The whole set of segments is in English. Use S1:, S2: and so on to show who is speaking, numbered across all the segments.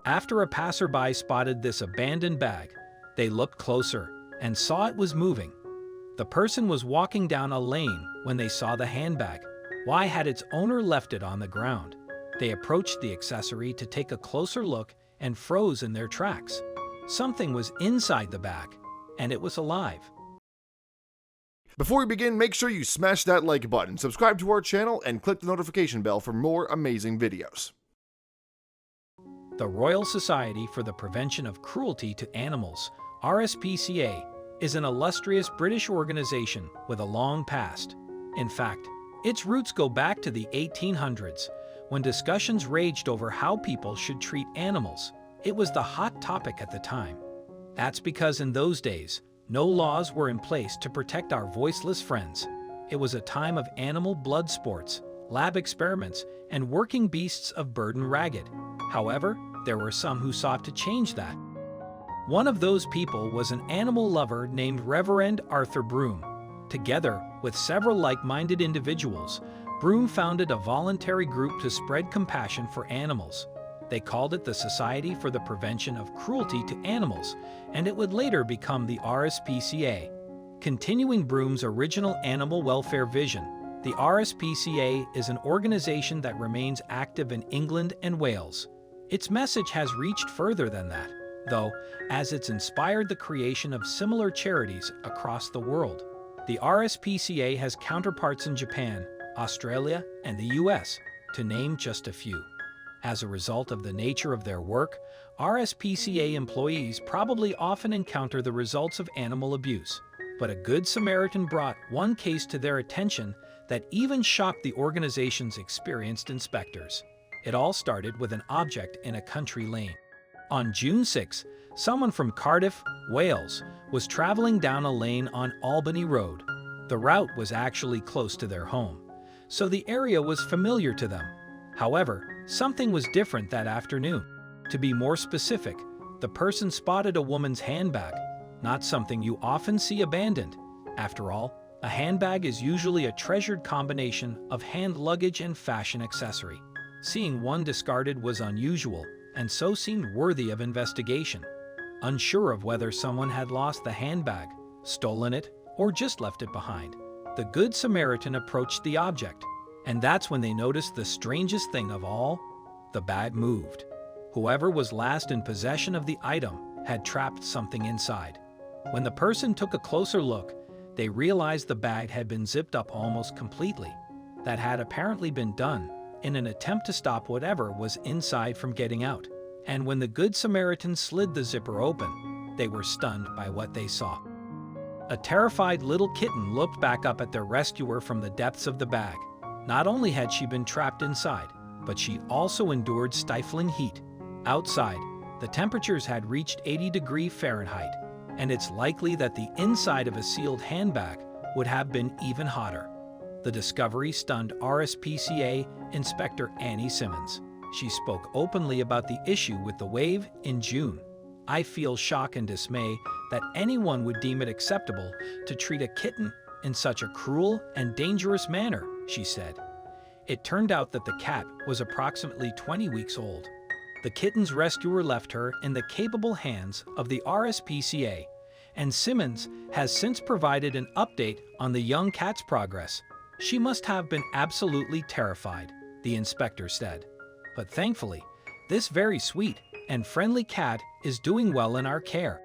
S1: After a passerby spotted this abandoned bag, they looked closer and saw it was moving. The person was walking down a lane when they saw the handbag. Why had its owner left it on the ground? They approached the accessory to take a closer look and froze in their tracks. Something was inside the bag, and it was alive.
S2: Before we begin, make sure you smash that like button, subscribe to our channel, and click the notification bell for more amazing videos.
S1: The Royal Society for the Prevention of Cruelty to Animals, RSPCA, is an illustrious British organization with a long past. In fact, its roots go back to the 1800s, when discussions raged over how people should treat animals. It was the hot topic at the time. That's because in those days, no laws were in place to protect our voiceless friends. It was a time of animal blood sports, lab experiments, and working beasts of burden ragged. However, there were some who sought to change that. One of those people was an animal lover named Reverend Arthur Broom. Together with several like-minded individuals, Broom founded a voluntary group to spread compassion for animals. They called it the Society for the Prevention of Cruelty to Animals, and it would later become the RSPCA. Continuing Broom's original animal welfare vision, the RSPCA is an organization that remains active in England and Wales. Its message has reached further than that, though, as it's inspired the creation of similar charities across the world. The RSPCA has counterparts in Japan, Australia, and the US, to name just a few. As a result of the nature of their work, RSPCA employees probably often encounter the results of animal abuse. But a Good Samaritan brought one case to their attention that even shocked the organization's experienced inspectors. It all started with an object in a country lane. On June 6, someone from Cardiff, Wales, was traveling down a lane on Albany Road. The route was actually close to their home, so the area was familiar to them. However, something was different that afternoon. To be more specific, the person spotted a woman's handbag, not something you often see abandoned. After all, a handbag is usually a treasured combination of hand luggage and fashion accessory. Seeing one discarded was unusual, and so seemed worthy of investigation. Unsure of whether someone had lost the handbag, stolen it, or just left it behind, the Good Samaritan approached the object. And that's when they noticed the strangest thing of all: the bag moved. Whoever was last in possession of the item had trapped something inside. When the person took a closer look, they realized the bag had been zipped up almost completely. That had apparently been done in an attempt to stop whatever was inside from getting out. And when the Good Samaritan slid the zipper open, they were stunned by what they saw. A terrified little kitten looked back up at their rescuer from the depths of the bag. Not only had she been trapped inside, but she also endured stifling heat. Outside, the temperatures had reached 80 Fahrenheit, and it's likely that the inside of a sealed handbag would have been even hotter. The discovery stunned RSPCA Inspector Annie Simmons. She spoke openly about the issue with The Wave in June. "I feel shock and dismay that anyone would deem it acceptable to treat a kitten in such a cruel and dangerous manner," she said. It turned out that the cat was approximately 20 weeks old. The kitten's rescuer left her in the capable hands of the RSPCA, and Simmons has since provided an update on the young cat's progress. "She must have been absolutely terrified," the inspector said. "But thankfully, this very sweet and friendly cat is doing well in our care."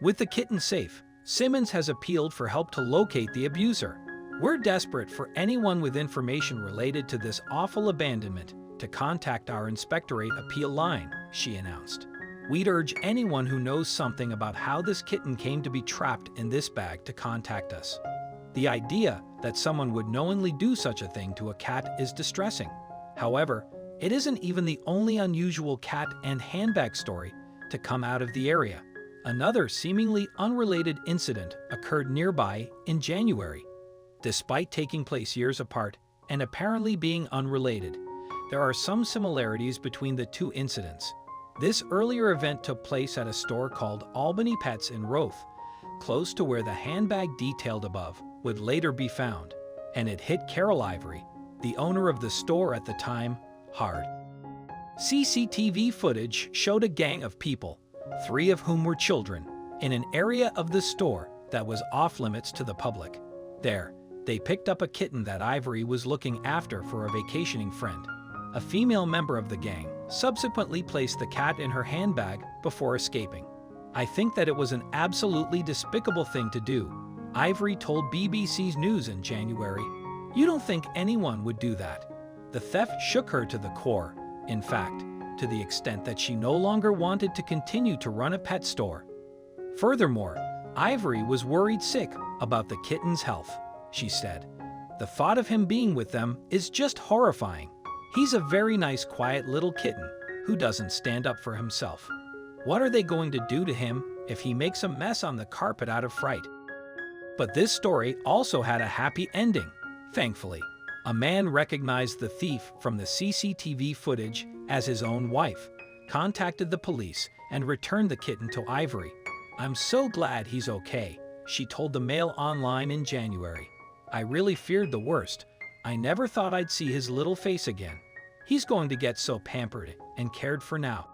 S1: With the kitten safe, Simmons has appealed for help to locate the abuser. "We're desperate for anyone with information related to this awful abandonment to contact our Inspectorate appeal line," she announced. "We'd urge anyone who knows something about how this kitten came to be trapped in this bag to contact us." The idea that someone would knowingly do such a thing to a cat is distressing. However, it isn't even the only unusual cat and handbag story to come out of the area. Another seemingly unrelated incident occurred nearby in January. Despite taking place years apart and apparently being unrelated, there are some similarities between the two incidents. This earlier event took place at a store called Albany Pets in Roath, close to where the handbag detailed above would later be found, and it hit Carol Ivory, the owner of the store at the time, hard. CCTV footage showed a gang of people, 3 of whom were children, in an area of the store that was off-limits to the public. There, they picked up a kitten that Ivory was looking after for a vacationing friend. A female member of the gang subsequently placed the cat in her handbag before escaping. "I think that it was an absolutely despicable thing to do," Ivory told BBC's News in January. "You don't think anyone would do that?" The theft shook her to the core, in fact, to the extent that she no longer wanted to continue to run a pet store. Furthermore, Ivory was worried sick about the kitten's health, she said. "The thought of him being with them is just horrifying. He's a very nice, quiet little kitten who doesn't stand up for himself. What are they going to do to him if he makes a mess on the carpet out of fright?" But this story also had a happy ending, thankfully. A man recognized the thief from the CCTV footage as his own wife, contacted the police, and returned the kitten to Ivory. "I'm so glad he's okay," she told the Mail Online in January. "I really feared the worst. I never thought I'd see his little face again. He's going to get so pampered and cared for now."